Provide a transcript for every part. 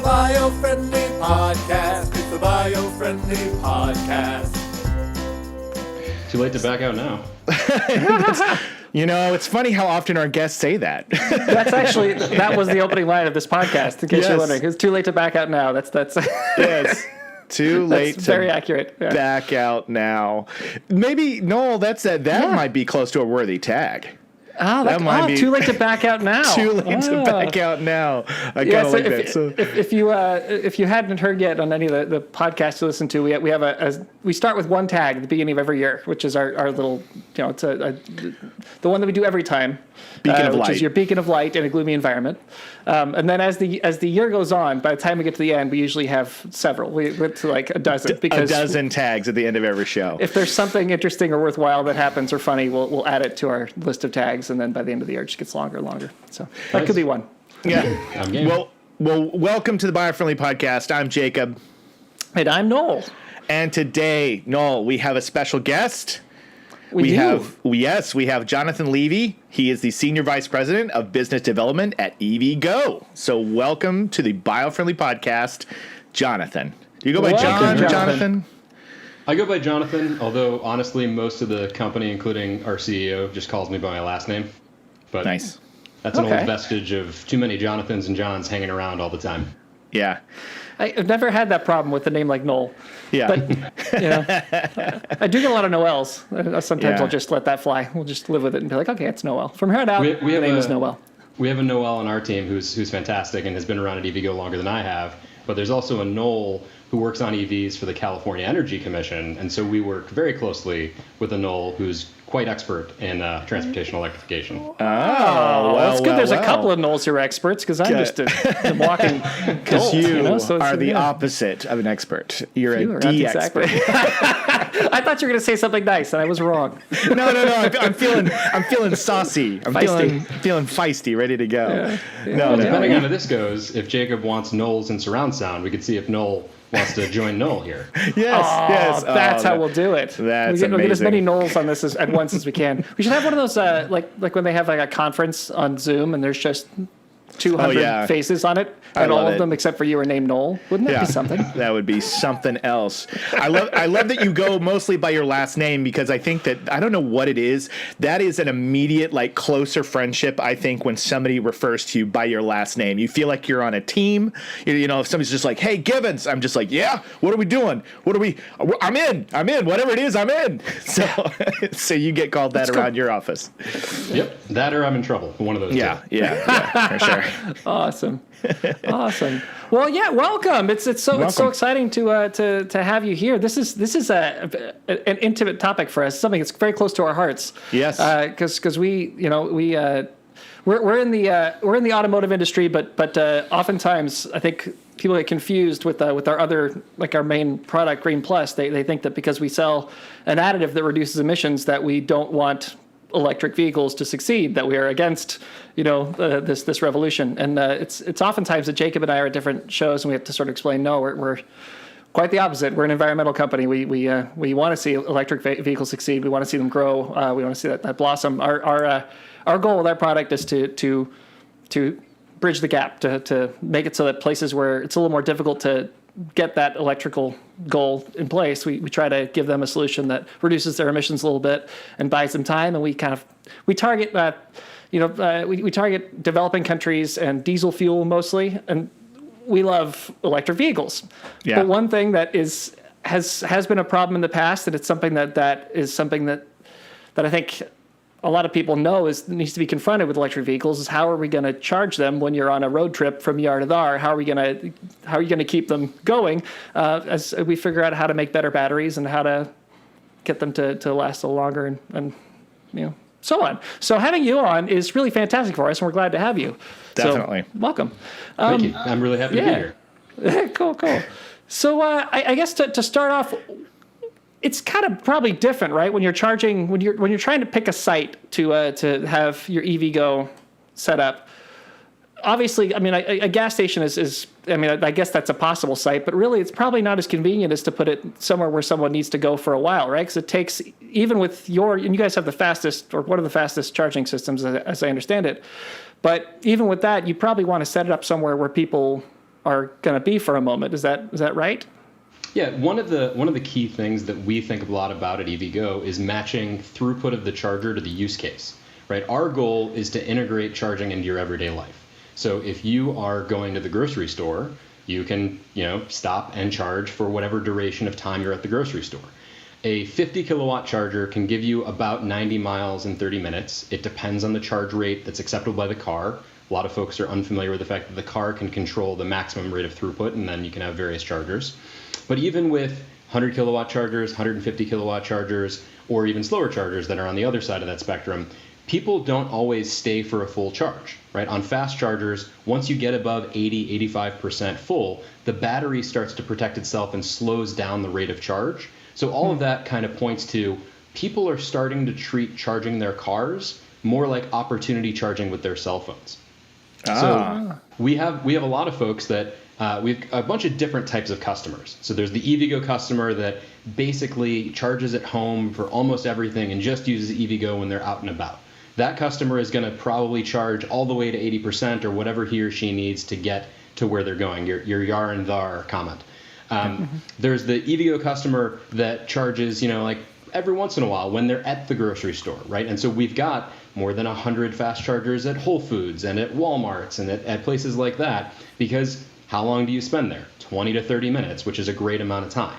Biofriendly Podcast. It's the Biofriendly Podcast. Too late to back out now. You know, it's funny how often our guests say that. That was the opening line of this podcast, in case you're wondering. It's too late to back out now. That's Yes. Too late that's to very accurate. Yeah. back out now. Maybe, Noel, that might be close to a worthy tag. Too late to back out now. Too late to back out now. I kind of like that. So If you hadn't heard yet on any of the podcasts you listen to, we start with one tag at the beginning of every year, which is our little, it's the one that we do every time. Beacon of light. Which is your beacon of light in a gloomy environment. And then as the year goes on, by the time we get to the end, we usually have several. We get to like a dozen. Because a dozen tags at the end of every show. If there's something interesting or worthwhile that happens or funny, we'll add it to our list of tags, and then by the end of the year, it just gets longer and longer. So that could be one. Yeah. I'm game. Well, welcome to the Biofriendly Podcast. I'm Jacob. And I'm Noel. And today, Noel, we have a special guest. We have Jonathan Levy. He is the Senior Vice President of Business Development at EVgo. So welcome to the Biofriendly Podcast, Jonathan. Do you go by John or Jonathan? I go by Jonathan, although honestly, most of the company, including our CEO, just calls me by my last name. But nice. That's an old vestige of too many Jonathans and Johns hanging around all the time. Yeah. I've never had that problem with a name like Noel. Yeah. But, I do get a lot of Noels. Sometimes I'll just let that fly. We'll just live with it and be like, okay, it's Noel. From here on out, the name is Noel. We have a Noel on our team who's fantastic and has been around at EVgo longer than I have. But there's also a Noel who works on EVs for the California Energy Commission. And so we work very closely with a Noel who's quite expert in transportation electrification. Oh, well, that's good. There's a couple of Noels who are experts, because I'm just a walking Because you so are the opposite of an expert. You're a D-expert. I thought you were going to say something nice, and I was wrong. No. I'm feeling saucy. I'm feeling feisty, ready to go. Yeah. Depending on how this goes, if Jacob wants Noels in surround sound, we could see if Noel wants to join Noel here. Yes. That's how we'll do it. That's we'll get as many amazing. Noels on this at once as we can. We should have one of those, like when they have like a conference on Zoom and there's just 200 faces on it, and all of them except for you are named Noel. Wouldn't that be something? That would be something else. I love that you go mostly by your last name, because I think that, I don't know what it is, that is an immediate, like, closer friendship. I think when somebody refers to you by your last name, you feel like you're on a team. You know, if somebody's just like, hey, Gibbons, I'm just like, yeah, what are we doing? I'm in, whatever it is, I'm in. So you get called that around your office. Yep, that or I'm in trouble. One of those two. Yeah, for sure. Awesome. Well, welcome. It's so exciting to have you here. This is an intimate topic for us. Something that's very close to our hearts. Yes. Because we're in the automotive industry, but oftentimes I think people get confused with our other, like our main product, Green Plus. They think that because we sell an additive that reduces emissions, that we don't want electric vehicles to succeed, that we are against, this revolution. And it's oftentimes that Jacob and I are at different shows, and we have to sort of explain, no, we're quite the opposite. We're an environmental company. We want to see electric vehicles succeed. We want to see them grow. We want to see that blossom. Our goal with our product is to bridge the gap, to make it so that places where it's a little more difficult to get that electrical goal in place, we try to give them a solution that reduces their emissions a little bit and buys them time. And we target we target developing countries and diesel fuel mostly, and we love electric vehicles. Yeah. But one thing that has been a problem in the past, and it's something that I think a lot of people know needs to be confronted with electric vehicles, is how are we going to charge them when you're on a road trip from yard to thar? How are you going to keep them going as we figure out how to make better batteries and how to get them to last a little longer and so on. So having you on is really fantastic for us, and we're glad to have you. Definitely. So, welcome. Thank you. I'm really happy to be here. Cool. So I guess to start off, it's kind of probably different, right? When you're trying to pick a site to have your EVgo set up. Obviously, I mean, a gas station is I guess that's a possible site, but really it's probably not as convenient as to put it somewhere where someone needs to go for a while, right? Because it takes, even with and you guys have the fastest, or one of the fastest charging systems as I understand it. But even with that, you probably want to set it up somewhere where people are going to be for a moment. Is that right? Yeah, one of the key things that we think a lot about at EVgo is matching throughput of the charger to the use case, right? Our goal is to integrate charging into your everyday life. So if you are going to the grocery store, you can, stop and charge for whatever duration of time you're at the grocery store. A 50 kilowatt charger can give you about 90 miles in 30 minutes. It depends on the charge rate that's acceptable by the car. A lot of folks are unfamiliar with the fact that the car can control the maximum rate of throughput, and then you can have various chargers. But even with 100 kilowatt chargers, 150 kilowatt chargers, or even slower chargers that are on the other side of that spectrum, people don't always stay for a full charge, right? On fast chargers, once you get above 80, 85% full, the battery starts to protect itself and slows down the rate of charge. So all of that kind of points to people are starting to treat charging their cars more like opportunity charging with their cell phones. So we have a lot of folks that we have a bunch of different types of customers. So there's the EVgo customer that basically charges at home for almost everything and just uses EVgo when they're out and about. That customer is going to probably charge all the way to 80% or whatever he or she needs to get to where they're going, your yar and thar comment. There's the EVgo customer that charges, like every once in a while when they're at the grocery store, right? And so we've got more than 100 fast chargers at Whole Foods and at Walmarts and at places like that, because how long do you spend there? 20 to 30 minutes, which is a great amount of time.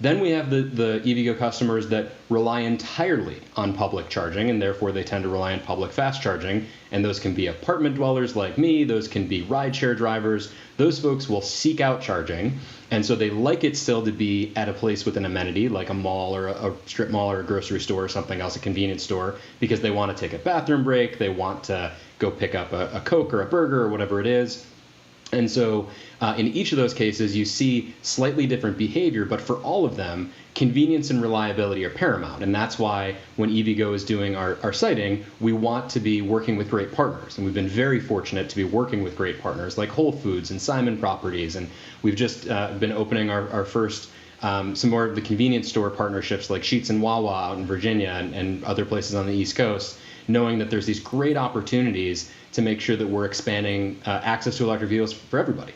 Then we have the EVgo customers that rely entirely on public charging, and therefore they tend to rely on public fast charging. And those can be apartment dwellers like me, those can be rideshare drivers. Those folks will seek out charging, and so they like it still to be at a place with an amenity like a mall or a strip mall or a grocery store or something else, a convenience store, because they want to take a bathroom break, they want to go pick up a Coke or a burger or whatever it is. And so in each of those cases, you see slightly different behavior, but for all of them, convenience and reliability are paramount. And that's why when EVgo is doing our siting, we want to be working with great partners. And we've been very fortunate to be working with great partners like Whole Foods and Simon Properties. And we've just been opening our first some more of the convenience store partnerships like Sheetz and Wawa out in Virginia and other places on the East Coast, knowing that there's these great opportunities to make sure that we're expanding access to electric vehicles for everybody.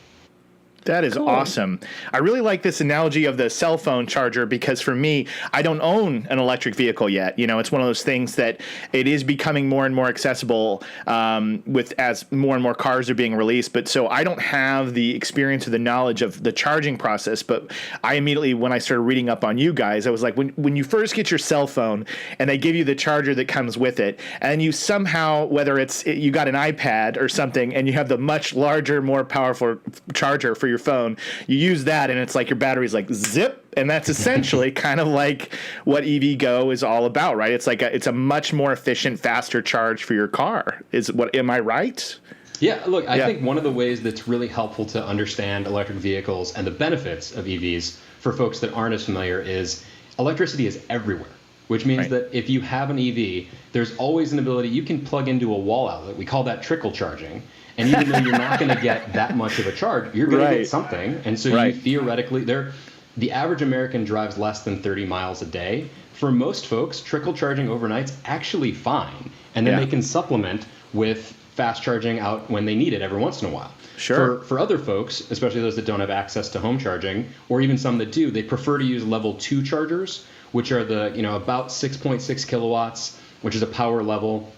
That is awesome. I really like this analogy of the cell phone charger because for me, I don't own an electric vehicle yet. It's one of those things that it is becoming more and more accessible as more and more cars are being released. But so I don't have the experience or the knowledge of the charging process. But I immediately, when I started reading up on you guys, I was like, when you first get your cell phone and they give you the charger that comes with it, and you somehow, whether you got an iPad or something, and you have the much larger, more powerful charger for your phone, you use that and it's like your battery's like zip, and that's essentially kind of like what EVgo is all about, right? It's like it's a much more efficient, faster charge for your car. Am I right? Yeah, look, I think one of the ways that's really helpful to understand electric vehicles and the benefits of EVs for folks that aren't as familiar is electricity is everywhere, which means that if you have an EV, there's always an ability, you can plug into a wall outlet. We call that trickle charging. And even though you're not going to get that much of a charge, you're going to get something. And so you theoretically, the average American drives less than 30 miles a day. For most folks, trickle charging overnight's actually fine. And then they can supplement with fast charging out when they need it every once in a while. Sure. For other folks, especially those that don't have access to home charging, or even some that do, they prefer to use level 2 chargers, which are the about 6.6 kilowatts, which is a power level.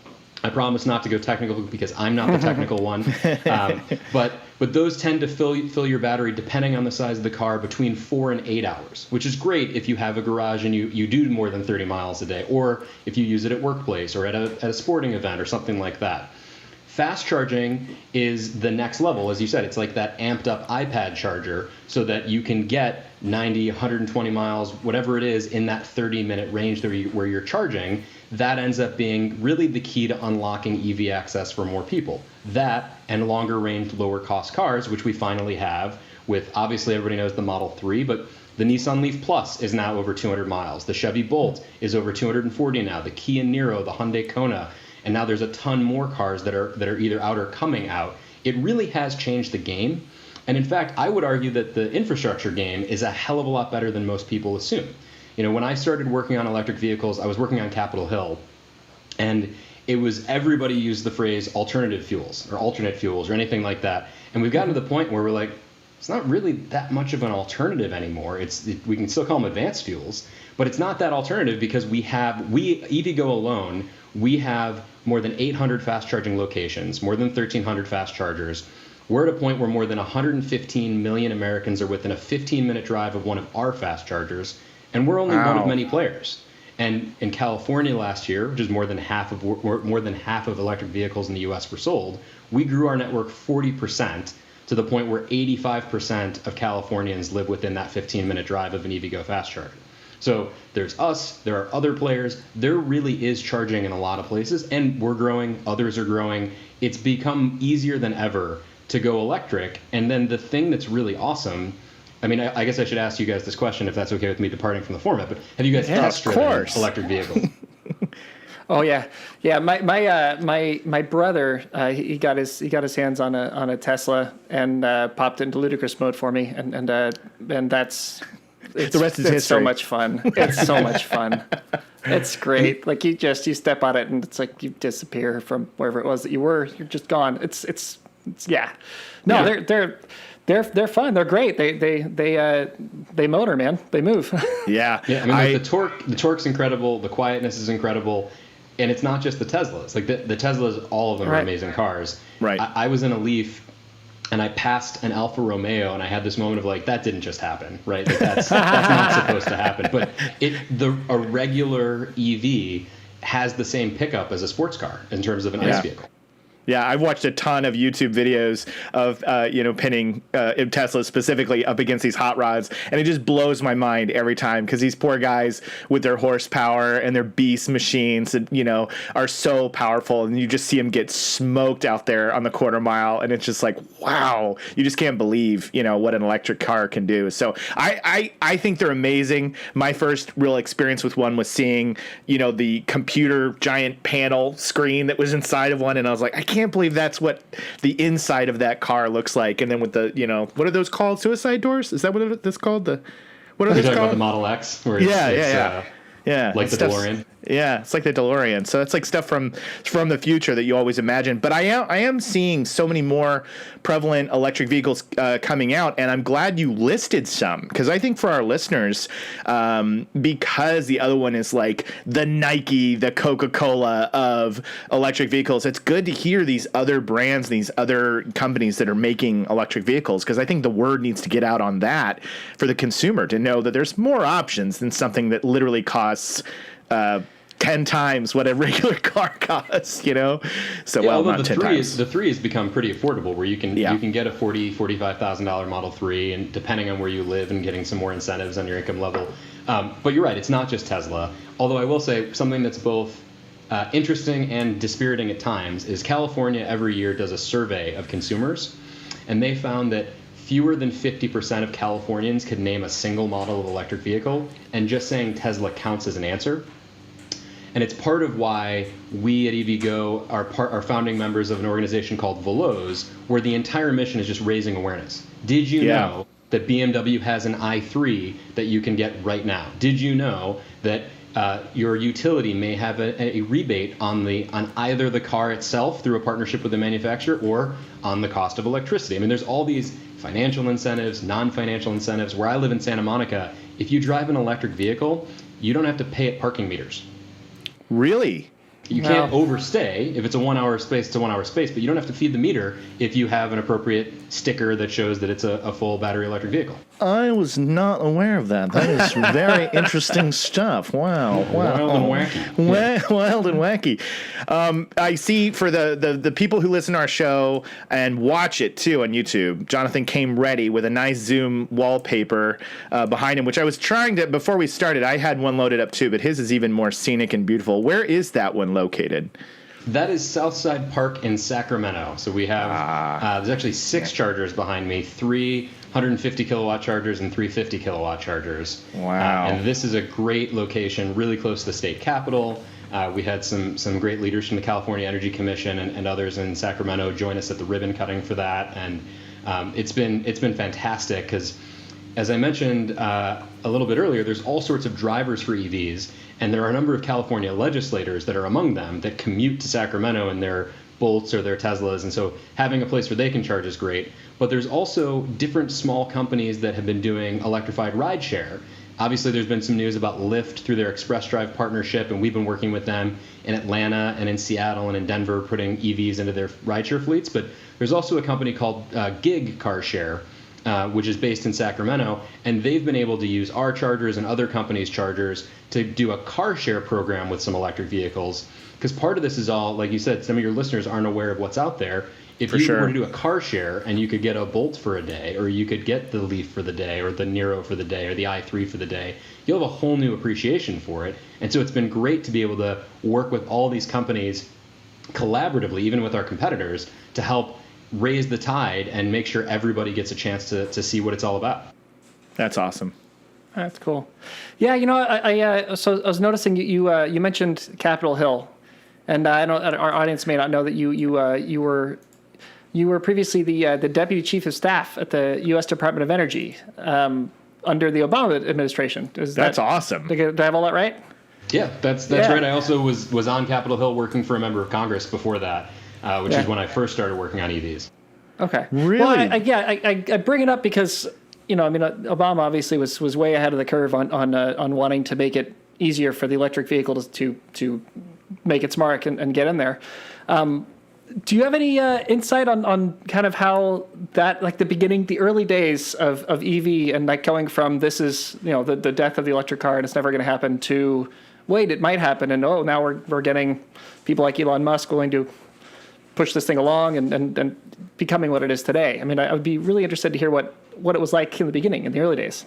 I promise not to go technical because I'm not the technical one. But those tend to fill your battery, depending on the size of the car, between 4 and 8 hours, which is great if you have a garage and you do more than 30 miles a day, or if you use it at workplace or at a sporting event or something like that. Fast charging is the next level. As you said, it's like that amped up iPad charger so that you can get 90, 120 miles, whatever it is, in that 30-minute range where you're charging. That ends up being really the key to unlocking EV access for more people. That and longer range, lower cost cars, which we finally have with, obviously everybody knows the Model 3, but the Nissan Leaf Plus is now over 200 miles. The Chevy Bolt is over 240 now. The Kia Niro, the Hyundai Kona, and now there's a ton more cars that are either out or coming out. It really has changed the game. And in fact, I would argue that the infrastructure game is a hell of a lot better than most people assume. When I started working on electric vehicles, I was working on Capitol Hill, and it was everybody used the phrase alternative fuels or alternate fuels or anything like that. And we've gotten to the point where we're like, it's not really that much of an alternative anymore. We can still call them advanced fuels, but it's not that alternative because EVgo alone, we have more than 800 fast charging locations, more than 1,300 fast chargers. We're at a point where more than 115 million Americans are within a 15-minute drive of one of our fast chargers, and we're only one of many players. And in California last year, which is more than half of electric vehicles in the U.S. were sold, we grew our network 40% to the point where 85% of Californians live within that 15-minute drive of an EVgo fast charger. So there's us, there are other players, there really is charging in a lot of places, and we're growing, others are growing. It's become easier than ever to go electric. And then the thing that's really awesome, I mean, I guess I should ask you guys this question if that's okay with me departing from the format, but have you guys test driven electric vehicles? Oh yeah. My brother, he got his hands on a Tesla and popped into ludicrous mode for me, and that's the rest is history. It's so much fun. It's so much fun. It's great. Like you step on it and it's like you disappear from wherever it was that you were. You're just gone. It's yeah. No, yeah. They're fun. They're great. They motor, man. They move. Yeah. I mean, the torque's incredible. The quietness is incredible. And it's not just the Teslas. Like the Teslas, all of them are amazing cars. Right. I was in a Leaf and I passed an Alfa Romeo and I had this moment of like, that didn't just happen, right? Like that's not supposed to happen. But a regular EV has the same pickup as a sports car in terms of an ICE vehicle. Yeah, I've watched a ton of YouTube videos of, pinning Tesla specifically up against these hot rods. And it just blows my mind every time because these poor guys with their horsepower and their beast machines, are so powerful. And you just see them get smoked out there on the quarter mile. And it's just like, wow, you just can't believe, what an electric car can do. So I think they're amazing. My first real experience with one was seeing, the computer giant panel screen that was inside of one. And I was like, I can't believe that's what the inside of that car looks like. And then with the, what are those called? Suicide doors? Is that what that's called? What are those called? About the Model X? Where Yeah. Like the DeLorean. Yeah, it's like the DeLorean. So it's like stuff from the future that you always imagine. But I am seeing so many more prevalent electric vehicles coming out, and I'm glad you listed some because I think for our listeners, because the other one is like the Nike, the Coca-Cola of electric vehicles, it's good to hear these other brands, these other companies that are making electric vehicles because I think the word needs to get out on that for the consumer to know that there's more options than something that literally costs 10 times what a regular car costs, So, not 10 times. The 3 has become pretty affordable where you can get a $45,000 Model 3 and depending on where you live and getting some more incentives on your income level. But you're right, it's not just Tesla. Although I will say something that's both interesting and dispiriting at times is California every year does a survey of consumers and they found that fewer than 50% of Californians could name a single model of electric vehicle, and just saying Tesla counts as an answer. And it's part of why we at EVgo are founding members of an organization called Veloz, where the entire mission is just raising awareness. Did you know that BMW has an i3 that you can get right now? Did you know that your utility may have a rebate on either the car itself through a partnership with the manufacturer or on the cost of electricity? I mean, there's all these financial incentives, non-financial incentives. Where I live in Santa Monica, if you drive an electric vehicle, you don't have to pay at parking meters. Really? You can't overstay. If it's a 1 hour space, it's a 1 hour space, but you don't have to feed the meter if you have an appropriate sticker that shows that it's a full battery electric vehicle. I was not aware of that. That is very interesting stuff. Wow. Wild and wacky. Wild and wacky. I see for the people who listen to our show and watch it too on YouTube, Jonathan came ready with a nice Zoom wallpaper behind him, which I was trying to, before we started, I had one loaded up too, but his is even more scenic and beautiful. Where is that one located? That is Southside Park in Sacramento. So we have, there's actually 6 chargers behind me, 3 150 kilowatt chargers and 3 50 kilowatt chargers. Wow. And this is a great location, really close to the state capitol. We had some great leaders from the California Energy Commission and others in Sacramento join us at the ribbon cutting for that. And it's been fantastic because as I mentioned a little bit earlier, there's all sorts of drivers for EVs, and there are a number of California legislators that are among them that commute to Sacramento in their Bolts or their Teslas, and so having a place where they can charge is great. But there's also different small companies that have been doing electrified rideshare. Obviously, there's been some news about Lyft through their Express Drive partnership, and we've been working with them in Atlanta and in Seattle and in Denver, putting EVs into their rideshare fleets. But there's also a company called Gig Car Share, which is based in Sacramento, and they've been able to use our chargers and other companies' chargers to do a car share program with some electric vehicles. Because part of this is all, like you said, some of your listeners aren't aware of what's out there. If you were to do a car share and you could get a Bolt for a day, or you could get the Leaf for the day, or the Niro for the day, or the i3 for the day, you'll have a whole new appreciation for it. And so it's been great to be able to work with all these companies collaboratively, even with our competitors, to help raise the tide and make sure everybody gets a chance to see what it's all about. That's awesome. That's cool. Yeah, you know, I was noticing you mentioned Capitol Hill, and I know our audience may not know that you were previously the deputy chief of staff at the U.S. Department of Energy under the Obama administration. That's awesome. Did I have all that right? Yeah, that's right. I also was on Capitol Hill working for a member of Congress before that, which is when I first started working on EVs. Okay. Really? Well, I bring it up because, you know, I mean, Obama obviously was way ahead of the curve on wanting to make it easier for the electric vehicle to make its mark and get in there. Do you have any insight on kind of how that, like the early days of EV, and like going from this is, you know, the death of the electric car and it's never going to happen, to wait, it might happen, and now we're getting people like Elon Musk going to push this thing along and becoming what it is today? I mean, I would be really interested to hear what it was like in the beginning, in the early days.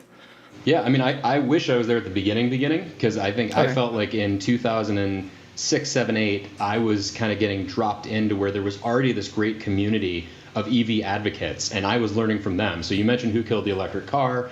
Yeah, I mean, I wish I was there at the beginning, because I think I felt like in 2006, 7, 8, I was kind of getting dropped into where there was already this great community of EV advocates, and I was learning from them. So you mentioned Who Killed the Electric Car.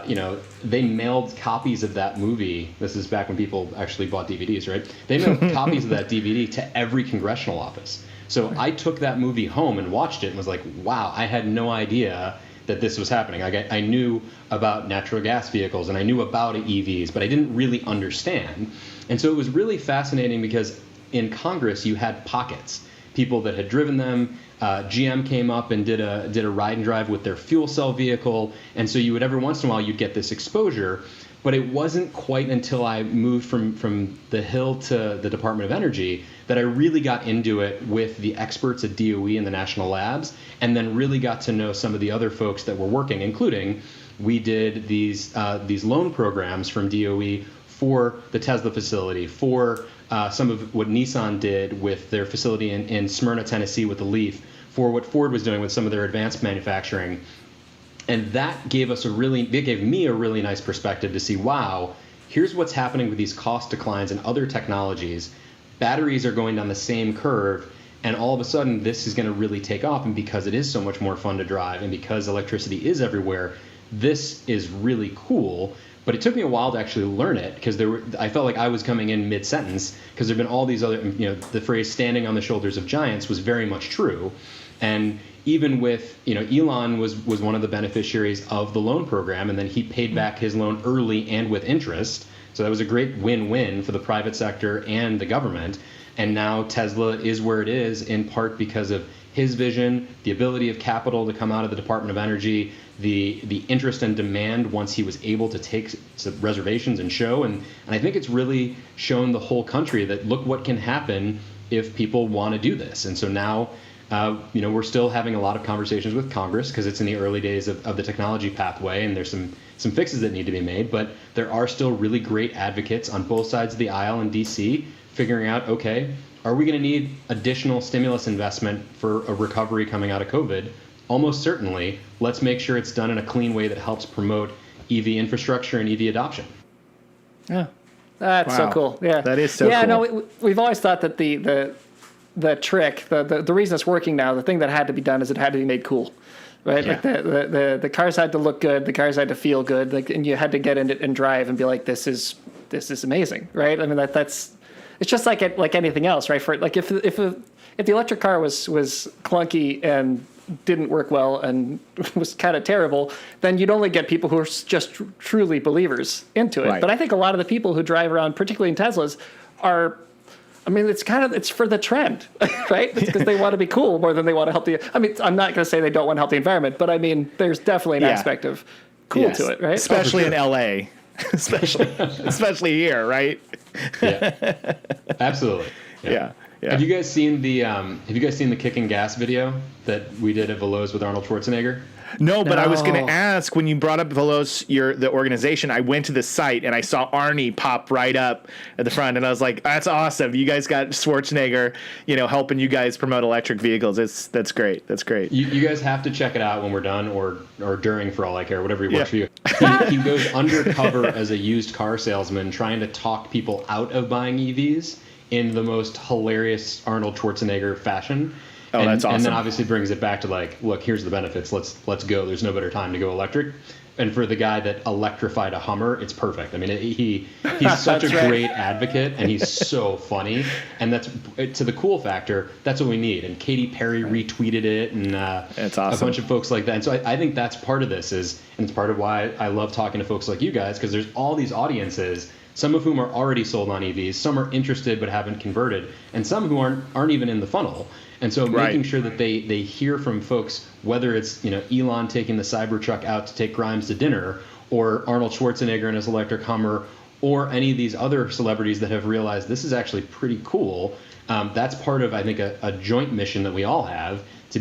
You know, they mailed copies of that movie. This is back when people actually bought DVDs, right? They mailed copies of that DVD to every congressional office. So I took that movie home and watched it and was like, wow, I had no idea that this was happening. I knew about natural gas vehicles and I knew about EVs, but I didn't really understand. And so it was really fascinating because in Congress you had pockets, people that had driven them. GM came up and did a ride and drive with their fuel cell vehicle, and so you would every once in a while you'd get this exposure. But it wasn't quite until I moved from the Hill to the Department of Energy that I really got into it with the experts at DOE and the national labs, and then really got to know some of the other folks that were working, including we did these loan programs from DOE for the Tesla facility, for some of what Nissan did with their facility in Smyrna, Tennessee with the Leaf, for what Ford was doing with some of their advanced manufacturing. And that gave me a really nice perspective to see, wow, here's what's happening with these cost declines and other technologies. Batteries are going down the same curve, and all of a sudden this is going to really take off. And because it is so much more fun to drive, and because electricity is everywhere, this is really cool. But it took me a while to actually learn it, because I felt like I was coming in mid-sentence, because there've been all these other, you know, the phrase "standing on the shoulders of giants" was very much true. And even with, you know, Elon was one of the beneficiaries of the loan program, and then he paid back his loan early and with interest. So that was a great win-win for the private sector and the government. And now Tesla is where it is, in part because of his vision, the ability of capital to come out of the Department of Energy, the interest and demand once he was able to take some reservations and show. And I think it's really shown the whole country that look what can happen if people want to do this. And so now, you know, we're still having a lot of conversations with Congress, because it's in the early days of the technology pathway, and there's some fixes that need to be made. But there are still really great advocates on both sides of the aisle in D.C. figuring out, okay, are we going to need additional stimulus investment for a recovery coming out of COVID? Almost certainly. Let's make sure it's done in a clean way that helps promote EV infrastructure and EV adoption. Yeah, that's so cool. Yeah, that is so cool. Yeah, no, we've always thought that the trick, the reason it's working now, the thing that had to be done is it had to be made cool, right? Yeah. Like the cars had to look good, the cars had to feel good, like, and you had to get in it and drive and be like, this is amazing, right? I mean, that's it's just like anything else, right? For like if the electric car was clunky and didn't work well and was kind of terrible, then you'd only get people who are just truly believers into it. Right. But I think a lot of the people who drive around, particularly in Teslas, are, I mean, it's for the trend, right? It's because they want to be cool more than they want to help I'm not going to say they don't want to help the environment, but I mean, there's definitely an aspect of cool to it, right? Especially in LA, especially here, right? Yeah, absolutely. Yeah. Have you guys seen the kicking gas video that we did at Veloz with Arnold Schwarzenegger? No, but I was going No. to ask, when you brought up Veloz, the organization, I went to the site and I saw Arnie pop right up at the front, and I was like, that's awesome. You guys got Schwarzenegger, helping you guys promote electric vehicles. That's great. That's great. You guys have to check it out when we're done, or during, for all I care, whatever works for you. He goes undercover as a used car salesman trying to talk people out of buying EVs in the most hilarious Arnold Schwarzenegger fashion. Oh, that's awesome. And then obviously brings it back to like, look, here's the benefits. Let's go. There's no better time to go electric. And for the guy that electrified a Hummer, it's perfect. I mean, he's such a great advocate, and he's so funny. And that's, to the cool factor, that's what we need. And Katy Perry retweeted it, and that's awesome. a bunch of folks like that. And so I think that's part of this and it's part of why I love talking to folks like you guys, because there's all these audiences, some of whom are already sold on EVs, some are interested but haven't converted, and some who aren't even in the funnel. And so making sure that they hear from folks, whether it's Elon taking the Cybertruck out to take Grimes to dinner, or Arnold Schwarzenegger in his electric Hummer, or any of these other celebrities that have realized this is actually pretty cool. That's part of, I think, a joint mission that we all have to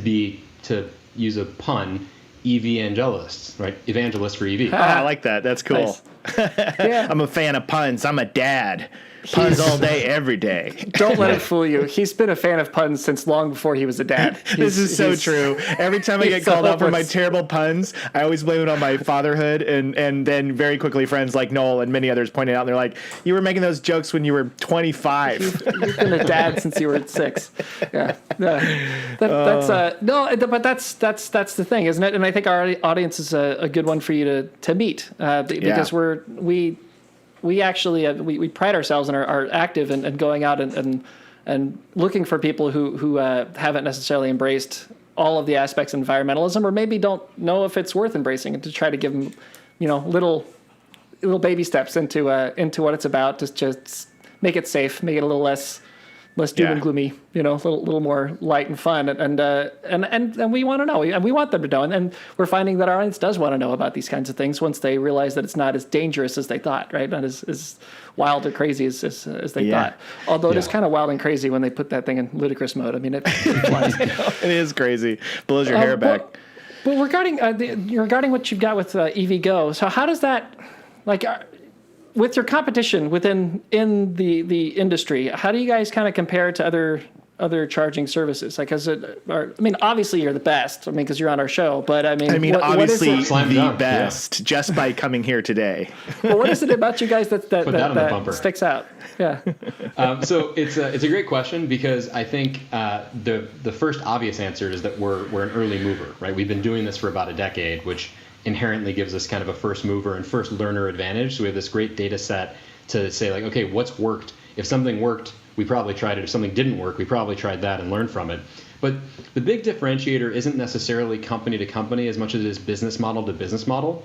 use a pun, evangelists, right? Evangelists for EV. I like that. That's cool. Nice. I'm a fan of puns. I'm a dad. Puns all day, every day. Don't let it fool you. He's been a fan of puns since long before he was a dad. This is so true. Every time I get called out for my terrible puns, I always blame it on my fatherhood, and then very quickly friends like Noel and many others point it out, and they're like, you were making those jokes when you were 25. You've been a dad since you were 6. Yeah. But that's the thing, isn't it? And I think our audience is a good one for you to meet, because we actually we pride ourselves and are active and going out and looking for people who haven't necessarily embraced all of the aspects of environmentalism, or maybe don't know if it's worth embracing, and to try to give them little baby steps into what it's about, to just make it safe, make it a little less doom and gloomy, a little more light and fun, and we want to know, and we want them to know, and we're finding that our audience does want to know about these kinds of things once they realize that it's not as dangerous as they thought, right? Not as wild or crazy as they thought. Although it is kind of wild and crazy when they put that thing in ludicrous mode. I mean, it flies. It is crazy. Blows your hair back. But regarding what you've got with EVgo, so how does that, with your competition in the industry, how do you guys kind of compare to other charging services? Obviously you're the best. Because you're on our show. But obviously what is it? the best, just by coming here today. Well, what is it about you guys that bumper. sticks out? Yeah. So it's a great question, because I think the first obvious answer is that we're an early mover, right? We've been doing this for about a decade, which inherently gives us kind of a first mover and first learner advantage. So we have this great data set to say, like, okay, what's worked? If something worked, we probably tried it. If something didn't work, we probably tried that and learned from it. But the big differentiator isn't necessarily company to company as much as it is business model to business model.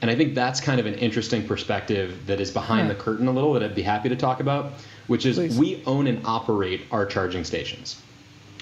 And I think that's kind of an interesting perspective that is behind the curtain a little, that I'd be happy to talk about, which is we own and operate our charging stations,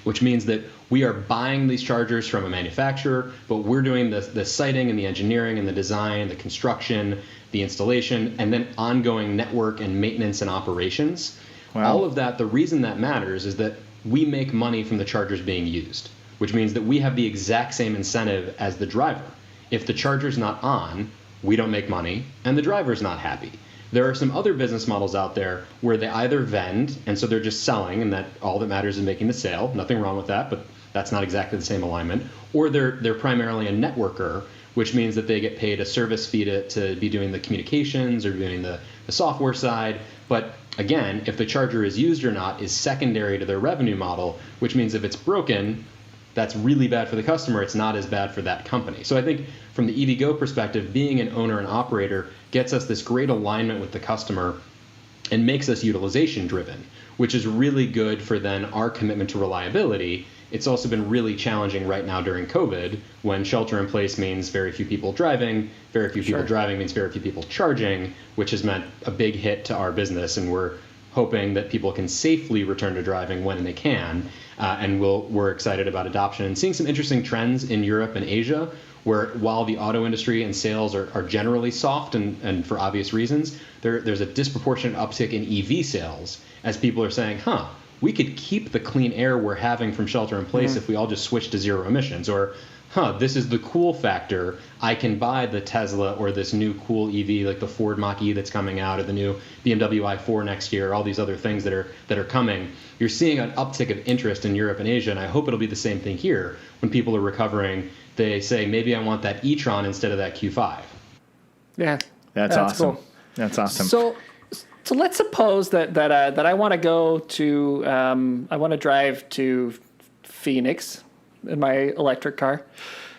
which means that we are buying these chargers from a manufacturer, but we're doing the siting and the engineering and the design, the construction, the installation, and then ongoing network and maintenance and operations. Wow. All of that, the reason that matters is that we make money from the chargers being used, which means that we have the exact same incentive as the driver. If the charger's not on, we don't make money, and the driver's not happy. There are some other business models out there where they either vend, and so they're just selling, and that all that matters is making the sale. Nothing wrong with that, but that's not exactly the same alignment. Or they're primarily a networker, which means that they get paid a service fee to be doing the communications or doing the software side. But again, if the charger is used or not is secondary to their revenue model, which means if it's broken, that's really bad for the customer. It's not as bad for that company. So I think from the EVgo perspective, being an owner and operator gets us this great alignment with the customer. and makes us utilization driven, which is really good for then our commitment to reliability. It's also been really challenging right now during COVID, when shelter in place means very few people driving, very few people driving means very few people charging, which has meant a big hit to our business. And we're hoping that people can safely return to driving when they can. And we're excited about adoption and seeing some interesting trends in Europe and Asia, where while the auto industry and sales are generally soft and for obvious reasons, there's a disproportionate uptick in EV sales as people are saying, we could keep the clean air we're having from shelter in place if we all just switch to zero emissions. Or, this is the cool factor. I can buy the Tesla or this new cool EV like the Ford Mach-E that's coming out, or the new BMW i4 next year, all these other things that are coming. You're seeing an uptick of interest in Europe and Asia, and I hope it'll be the same thing here. When people are recovering, they say, maybe I want that e-tron instead of that Q5. Yeah. That's awesome. Cool. That's awesome. So let's suppose that I want to go to I want to drive to Phoenix in my electric car.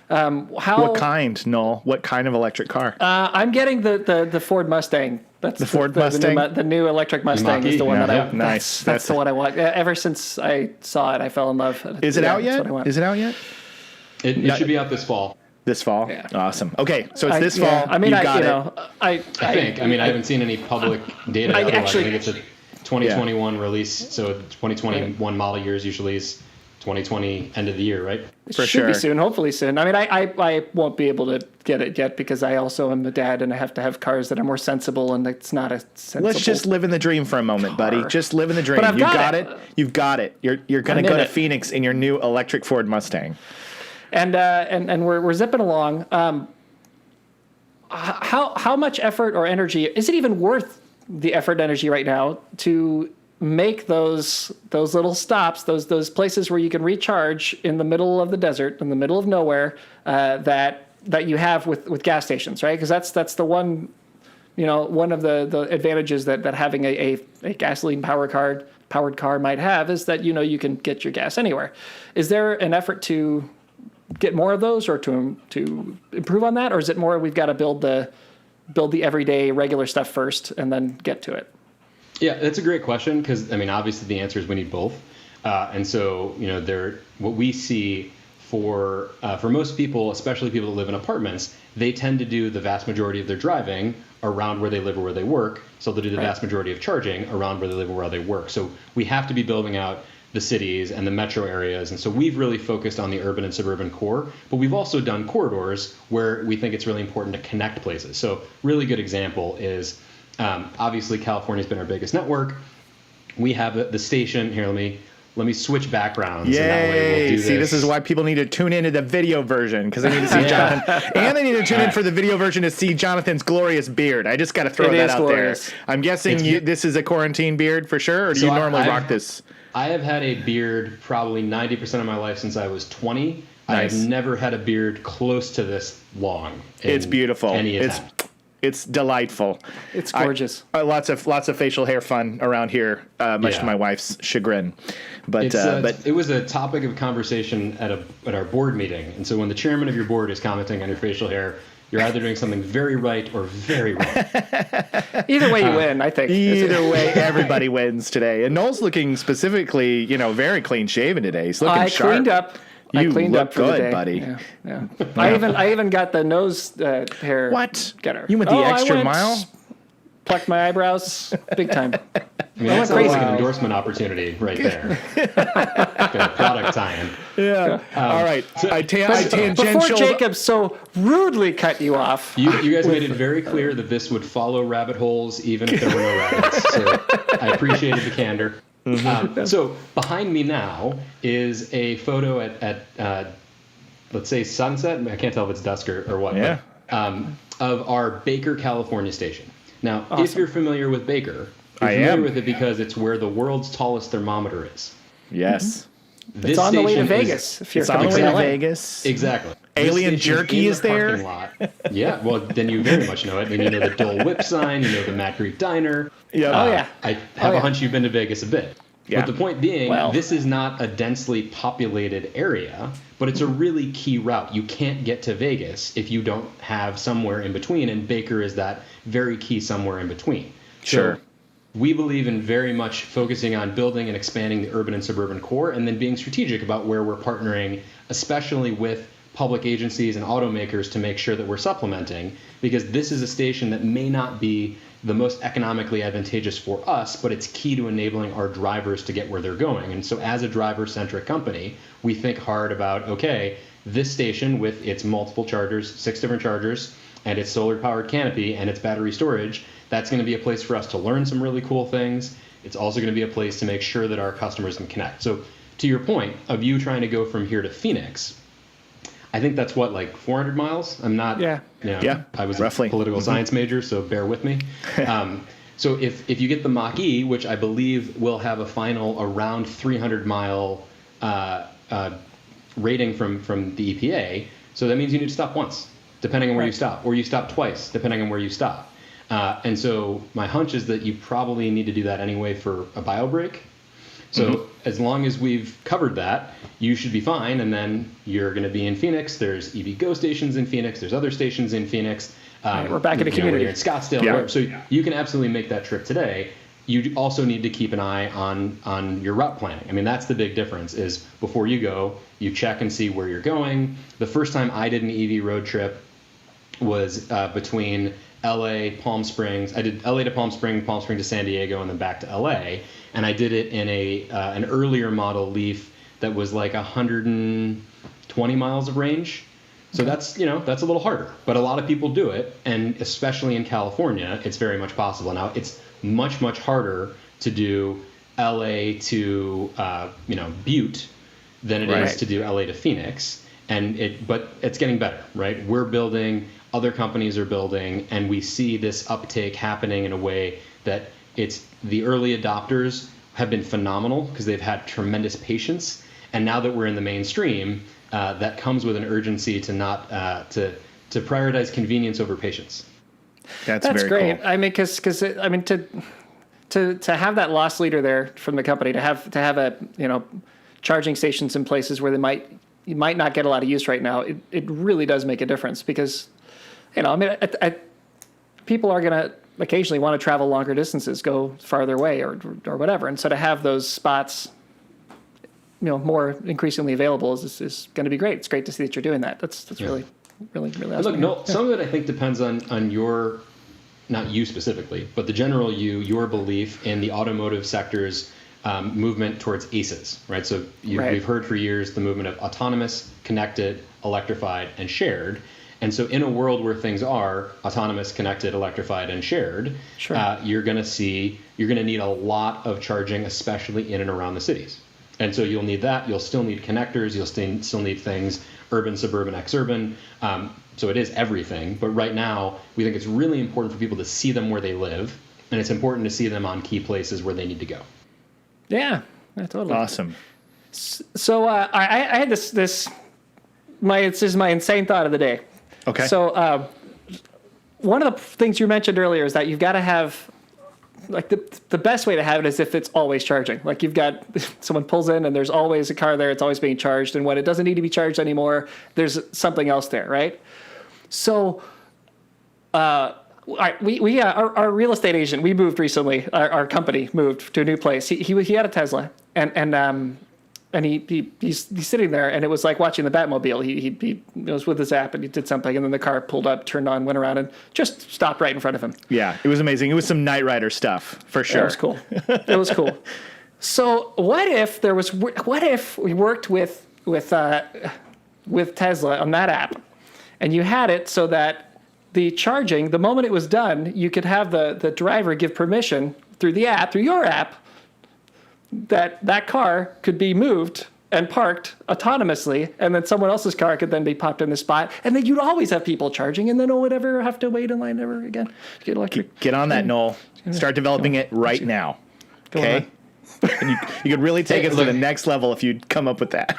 What kind, Noel? What kind of electric car? I'm getting the Ford Mustang. That's the Ford Mustang. The new electric Mustang is the one that I nice. That's the one I want. Ever since I saw it, I fell in love. Is it out yet? Is it out yet? It should be out this fall. This fall? Yeah. Awesome. Okay, so it's this fall. Yeah. I mean, I haven't seen any public data. I I think it's a 2021 release, so 2021 model years usually is 2020 end of the year, right? It For should sure. be soon, hopefully soon. I mean, I won't be able to get it yet because I also am a dad and I have to have cars that are more sensible, and it's not a sensible. Let's just live in the dream for a moment, buddy. Just live in the dream. But I've got it. You've got it. You're going to go to Phoenix in your new electric Ford Mustang. And we're zipping along. How much effort or energy is it even worth the effort and energy right now to make those little stops, those places where you can recharge in the middle of the desert, in the middle of nowhere, that you have with gas stations, right? Because that's the one, one of the advantages that having a gasoline powered car might have is that you can get your gas anywhere. Is there an effort to get more of those, or to improve on that, or is it more we've got to build the everyday regular stuff first and then get to it? Yeah, that's a great question, because obviously the answer is we need both, and so what we see for most people, especially people that live in apartments, they tend to do the vast majority of their driving around where they live or where they work, so they'll do the vast majority of charging around where they live or where they work. So we have to be building out the cities and the metro areas. And so we've really focused on the urban and suburban core, but we've also done corridors where we think it's really important to connect places. So really good example is, obviously California's been our biggest network. We have the station here. Let me switch backgrounds. Yay! And that way we'll do See, this is why people need to tune into the video version, because they need to see Jonathan, and they need to tune in for the video version to see Jonathan's glorious beard. I just got to throw that out glorious. There. I'm guessing this is a quarantine beard for sure, or do you normally rock this? I have had a beard probably 90% of my life since I was 20. Nice. I have never had a beard close to this long. It's beautiful. It's delightful. It's gorgeous. Lots of facial hair fun around here, much to my wife's chagrin. But it was a topic of conversation at our board meeting, and so when the chairman of your board is commenting on your facial hair, you're either doing something very right or very wrong. Either way, you win, I think. Either way, everybody wins today. And Noel's looking specifically, very clean shaven today. He's looking sharp. Cleaned up. You cleaned look up for good, the day. buddy. Yeah. I even got the nose hair. What? Getter. You went the extra mile? Plucked my eyebrows big time. That's crazy. Like an endorsement opportunity right there. Product tie-in. Yeah. All right. Before Jacob so rudely cut you off. You guys made it very clear that this would follow rabbit holes even if there were no rabbits. So I appreciated the candor. So behind me now is a photo at let's say sunset. I can't tell if it's dusk or what. Yeah. But, of our Baker, California station. Now, if you're familiar with Baker, you're familiar with it because it's where the world's tallest thermometer is. Yes. It's on the way to Vegas. It's on the way to Vegas. Exactly. Alien jerky is there. Yeah, well, then you very much know it. Then you know the Dole Whip sign. You know the Matt Greek Diner. Yeah. I have a hunch you've been to Vegas a bit. Yeah. But the point being, this is not a densely populated area, but it's a really key route. You can't get to Vegas if you don't have somewhere in between, and Baker is that very key somewhere in between. Sure. So we believe in very much focusing on building and expanding the urban and suburban core, and then being strategic about where we're partnering, especially with public agencies and automakers, to make sure that we're supplementing, because this is a station that may not be the most economically advantageous for us, but it's key to enabling our drivers to get where they're going. And so as a driver-centric company, we think hard about, okay, this station with its multiple chargers, 6 different chargers, and its solar-powered canopy and its battery storage, that's going to be a place for us to learn some really cool things. It's also going to be a place to make sure that our customers can connect. So to your point of you trying to go from here to Phoenix, I think that's what, like 400 miles? I'm not, I was roughly a political science major, so bear with me. So if you get the Mach-E, which I believe will have a final around 300-mile rating from the EPA, so that means you need to stop once, depending on where you stop, or you stop twice, depending on where you stop. And so my hunch is that you probably need to do that anyway for a bio break. So as long as we've covered that, you should be fine. And then you're going to be in Phoenix. There's EVgo stations in Phoenix. There's other stations in Phoenix. We're back in the community. You're in Scottsdale. So you can absolutely make that trip today. You also need to keep an eye on your route planning. I mean, that's the big difference is before you go, you check and see where you're going. The first time I did an EV road trip was between LA, Palm Springs. I did LA to Palm Springs to San Diego, and then back to LA. And I did it in an earlier model Leaf that was like 120 miles of range. So that's a little harder, but a lot of people do it. And especially in California, it's very much possible. Now it's much, much harder to do LA to, Butte than it is to do LA to Phoenix. But it's getting better, right? We're building, other companies are building, and we see this uptake happening in a way that it's the early adopters have been phenomenal because they've had tremendous patience. And now that we're in the mainstream, that comes with an urgency to not to prioritize convenience over patience. That's very great. Cool. I mean, because to have that loss leader there from the company, to have a charging stations in places where you might not get a lot of use right now, it really does make a difference because, people are going to occasionally want to travel longer distances, go farther away or whatever. And so to have those spots, more increasingly available is going to be great. It's great to see that you're doing that. That's really awesome. Look, Noel, some of it I think depends on your, not you specifically, but the general your belief in the automotive sector's movement towards ACEs, right? So we've heard for years the movement of autonomous, connected, electrified, and shared. And so in a world where things are autonomous, connected, electrified, and shared, you're going to need a lot of charging, especially in and around the cities. And so you'll need that. You'll still need connectors. You'll still need things urban, suburban, exurban. So it is everything. But right now, we think it's really important for people to see them where they live. And it's important to see them on key places where they need to go. Yeah, totally. Awesome. So I had this is my insane thought of the day. Okay. So one of the things you mentioned earlier is that you've got to have, like, the best way to have it is if it's always charging. Like, you've got someone pulls in and there's always a car there, it's always being charged, and when it doesn't need to be charged anymore, there's something else there, right? So we our real estate agent, we moved recently. Our company moved to a new place. He had a Tesla, and he's sitting there, and it was like watching the Batmobile. He was with his app, and he did something, and then the car pulled up, turned on, went around, and just stopped right in front of him. Yeah, it was amazing. It was some Knight Rider stuff for sure. It was cool. It was cool. So what if we worked with Tesla on that app, and you had it so that the charging, the moment it was done, you could have the driver give permission through your app, that car could be moved and parked autonomously, and then someone else's car could then be popped in the spot, and then you'd always have people charging, and then no one would ever have to wait in line ever again to get electric. Get on that, Noel. Start developing it right now. Okay? And you could really take us to the next level if you'd come up with that.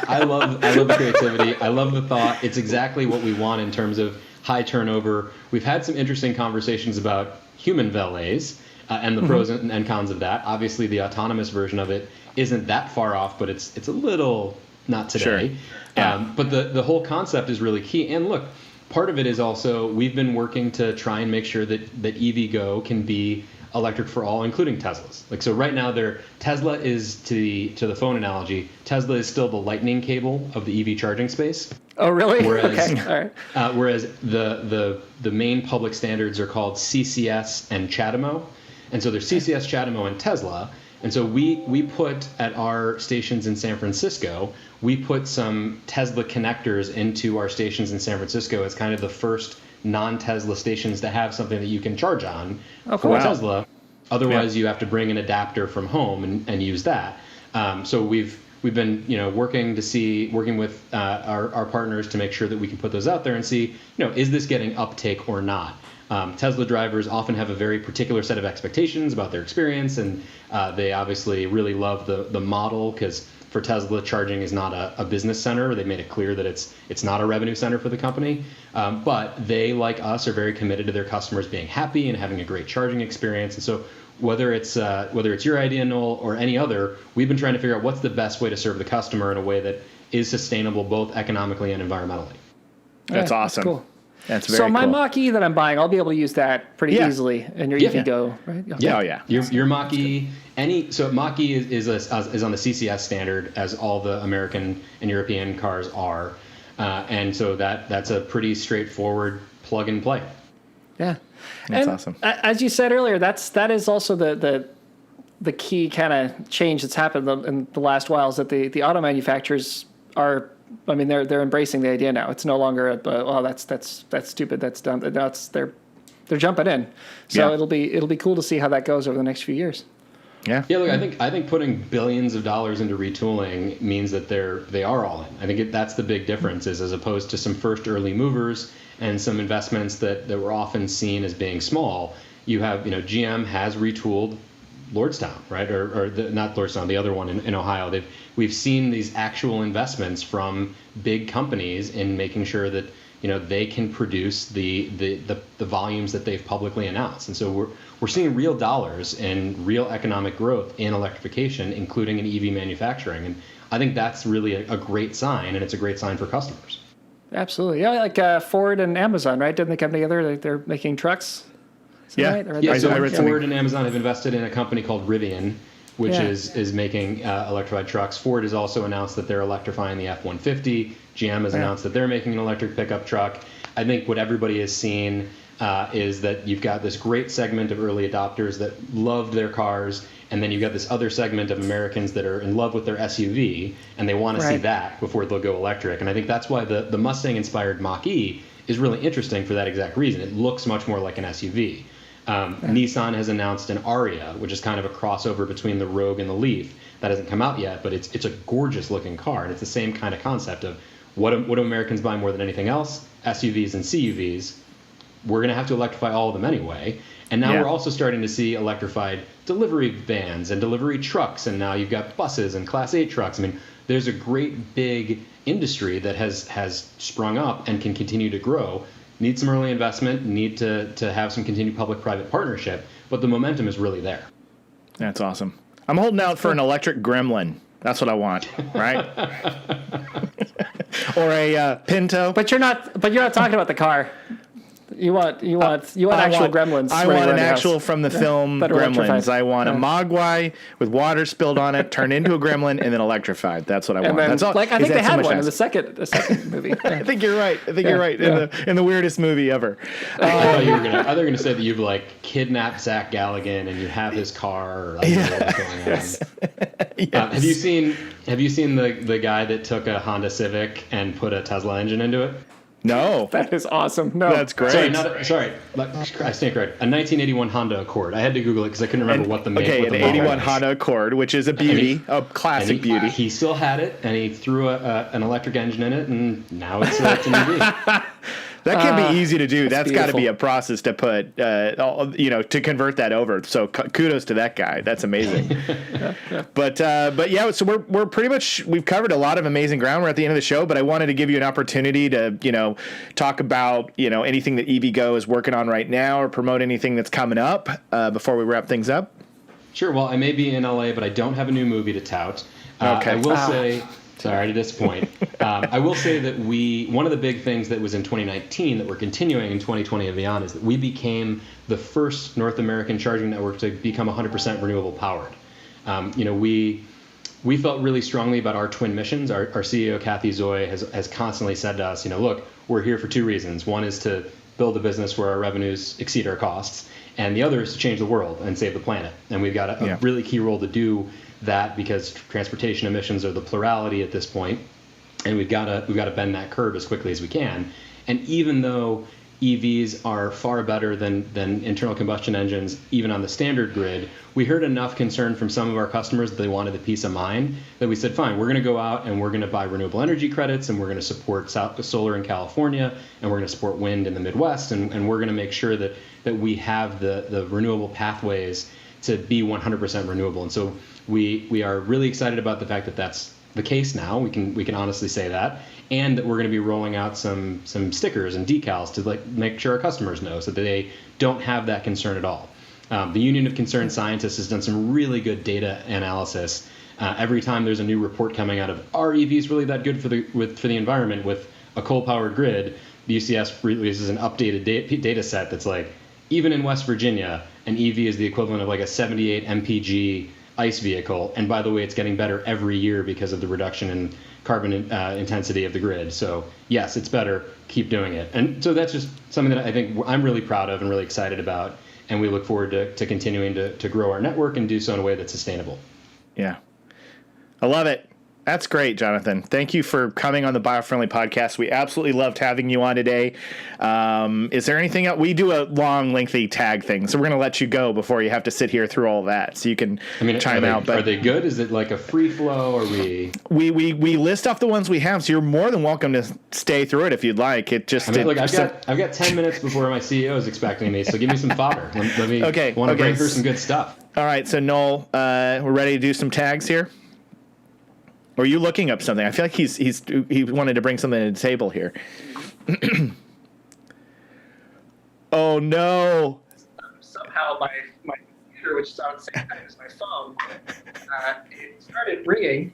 I love the creativity. I love the thought. It's exactly what we want in terms of high turnover. We've had some interesting conversations about human valets and the pros and cons of that. Obviously, the autonomous version of it isn't that far off, but it's a little not today. Sure. Yeah. But the whole concept is really key. And look, part of it is also we've been working to try and make sure that EVgo can be electric for all, including Teslas. Like, so right now, Tesla is, to the phone analogy, Tesla is still the lightning cable of the EV charging space. Oh, really? Whereas, okay. All right. Whereas the main public standards are called CCS and CHAdeMO. And so there's CCS, CHAdeMO, and Tesla. And so we put at our stations in San Francisco, we put some Tesla connectors into our stations in San Francisco as kind of the first non-Tesla stations to have something that you can charge on for Tesla. Otherwise, you have to bring an adapter from home and use that. So we've been working with our partners to make sure that we can put those out there and see is this getting uptake or not. Tesla drivers often have a very particular set of expectations about their experience, and they obviously really love the model because for Tesla, charging is not a business center. They made it clear that it's not a revenue center for the company. But they, like us, are very committed to their customers being happy and having a great charging experience. And so whether it's your idea, Noel, or any other, we've been trying to figure out what's the best way to serve the customer in a way that is sustainable both economically and environmentally. That's awesome. Cool. That's very so my cool. Mach-E that I'm buying, I'll be able to use that pretty easily in your EVgo, right? Okay. Yeah, oh yeah. Your Mach-E, Mach-E is on the CCS standard as all the American and European cars are, and so that's a pretty straightforward plug and play. Yeah, That's awesome. As you said earlier, that is also the key kind of change that's happened in the last while is that the auto manufacturers are. I mean, they're embracing the idea now. It's no longer that's stupid. That's dumb. Now they're jumping in. So it'll be cool to see how that goes over the next few years. Yeah. Yeah. Look, I think putting billions of dollars into retooling means that they are all in. I think that's the big difference is as opposed to some first early movers and some investments that were often seen as being small. You have GM has retooled Lordstown, right? Or not Lordstown, the other one in Ohio. We've seen these actual investments from big companies in making sure that they can produce the volumes that they've publicly announced. And so we're seeing real dollars and real economic growth in electrification, including in EV manufacturing. And I think that's really a great sign, and it's a great sign for customers. Absolutely, yeah. Like Ford and Amazon, right? Didn't they come together? They're making trucks. Yeah. Right? Yeah, so Ford and Amazon have invested in a company called Rivian, which is making electrified trucks. Ford has also announced that they're electrifying the F-150. GM has announced that they're making an electric pickup truck. I think what everybody has seen is that you've got this great segment of early adopters that loved their cars, and then you've got this other segment of Americans that are in love with their SUV, and they want to see that before they'll go electric. And I think that's why the Mustang-inspired Mach-E is really interesting for that exact reason. It looks much more like an SUV. Nissan has announced an Ariya, which is kind of a crossover between the Rogue and the Leaf. That hasn't come out yet, but it's a gorgeous looking car, and it's the same kind of concept of what do Americans buy more than anything else? SUVs and CUVs. We're going to have to electrify all of them anyway. And now we're also starting to see electrified delivery vans and delivery trucks, and now you've got buses and Class 8 trucks. I mean, there's a great big industry that has sprung up and can continue to grow. Need some early investment, need to have some continued public-private partnership, but the momentum is really there. That's awesome. I'm holding out for an electric Gremlin. That's what I want, right? Or a Pinto. But you're not talking about the car. You want actual Gremlins. I want an actual from the film Gremlins. I want a Mogwai with water spilled on it, turned into a Gremlin, and then electrified. That's what I want. Then, that's all. I think they had one in the second movie. I think you're right. You're right. In the weirdest movie ever. I thought you were gonna say that you've kidnapped Zach Galligan and you have his car. Or I don't know what's going on. Yes. Have you seen the guy that took a Honda Civic and put a Tesla engine into it? No. That is awesome. No. That's great. Sorry. I stand correct. A 1981 Honda Accord. I had to Google it because I couldn't remember what the make. Okay, an 81 Honda Accord, which is a beauty, a classic beauty. He still had it, and he threw an electric engine in it, and now it's an EV. That can be easy to do. That's got to be beautiful. a process to put, to convert that over. So kudos to that guy. That's amazing. But yeah, so we're pretty much, we've covered a lot of amazing ground. We're at the end of the show, but I wanted to give you an opportunity to, talk about, anything that EVgo is working on right now or promote anything that's coming up before we wrap things up. Sure. Well, I may be in LA, but I don't have a new movie to tout. Okay. I will say Sorry to disappoint. I will say that one of the big things that was in 2019 that we're continuing in 2020 and beyond is that we became the first North American charging network to become 100% renewable powered. We felt really strongly about our twin missions. Our CEO, Kathy Zoy, has constantly said to us, look, we're here for two reasons. One is to build a business where our revenues exceed our costs, and the other is to change the world and save the planet. And we've got a really key role to do that because transportation emissions are the plurality at this point, and we've got to bend that curve as quickly as we can. And even though EVs are far better than internal combustion engines, even on the standard grid, we heard enough concern from some of our customers that they wanted the peace of mind that we said, fine, we're going to go out and we're going to buy renewable energy credits, and we're going to support solar in California, and we're going to support wind in the Midwest, and we're going to make sure that we have the renewable pathways to be 100% renewable. And so we are really excited about the fact that that's the case now. We can honestly say that, and that we're going to be rolling out some stickers and decals to make sure our customers know so that they don't have that concern at all. The Union of Concerned Scientists has done some really good data analysis. Every time there's a new report coming out of are EVs really that good for the environment with a coal-powered grid, the UCS releases an updated data set that's like, even in West Virginia, an EV is the equivalent of like a 78 mpg ICE vehicle. And by the way, it's getting better every year because of the reduction in carbon intensity of the grid. So yes, it's better. Keep doing it. And so that's just something that I think I'm really proud of and really excited about. And we look forward to continuing to grow our network and do so in a way that's sustainable. Yeah. I love it. That's great, Jonathan. Thank you for coming on the Biofriendly Podcast. We absolutely loved having you on today. Is there anything else? We do a long, lengthy tag thing, so we're going to let you go before you have to sit here through all that, so you can chime out. But are they good? Is it like a free flow, or we list off the ones we have, so you're more than welcome to stay through it if you'd like. I've got 10 minutes before my CEO is expecting me, so give me some fodder. Let me want to bring through some good stuff. All right, so Noel, we're ready to do some tags here. Or are you looking up something? I feel like he wanted to bring something to the table here. Oh no! Somehow my computer, which is on the same time as my phone, it started ringing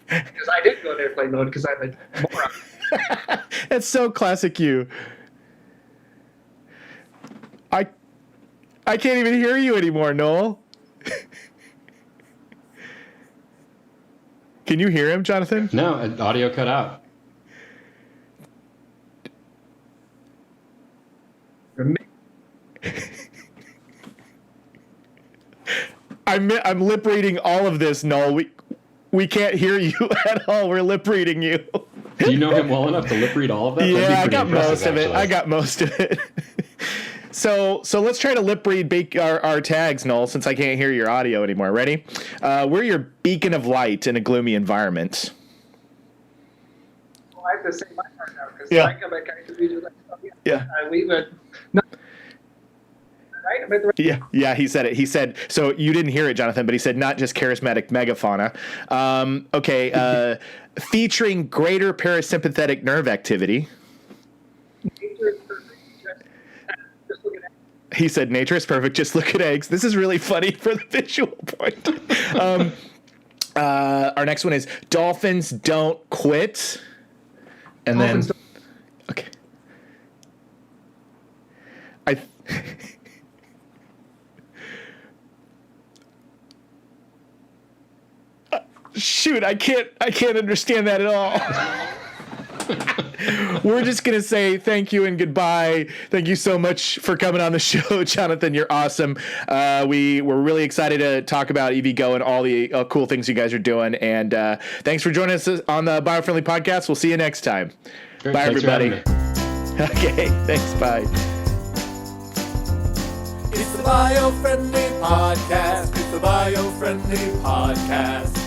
because I didn't go into airplane mode because I'm a moron. That's so classic you. I can't even hear you anymore, Noel. Can you hear him, Jonathan? No, audio cut out. I'm lip reading all of this, Noel. We can't hear you at all. We're lip reading you. Do you know him well enough to lip read all of that? Yeah, I got most of it. I got most of it. So let's try to lip read our tags, Noel, since I can't hear your audio anymore. Ready? We're your beacon of light in a gloomy environment. Well, I have to say my part now because I come back to read it. Yeah. We would. No, right? Yeah, he said it. He said, so you didn't hear it, Jonathan, but he said not just charismatic megafauna. Featuring greater parasympathetic nerve activity. He said, nature is perfect, just look at eggs. This is really funny for the visual point. Our next one is dolphins don't quit. And dolphins then, okay. Shoot, I can't understand that at all. We're just going to say thank you and goodbye. Thank you so much for coming on the show, Jonathan. You're awesome. We're really excited to talk about EVgo and all the cool things you guys are doing. And thanks for joining us on the Biofriendly Podcast. We'll see you next time. Great. Bye, Thanks everybody. Okay, thanks. Bye. It's the Biofriendly Podcast. It's the Biofriendly Podcast.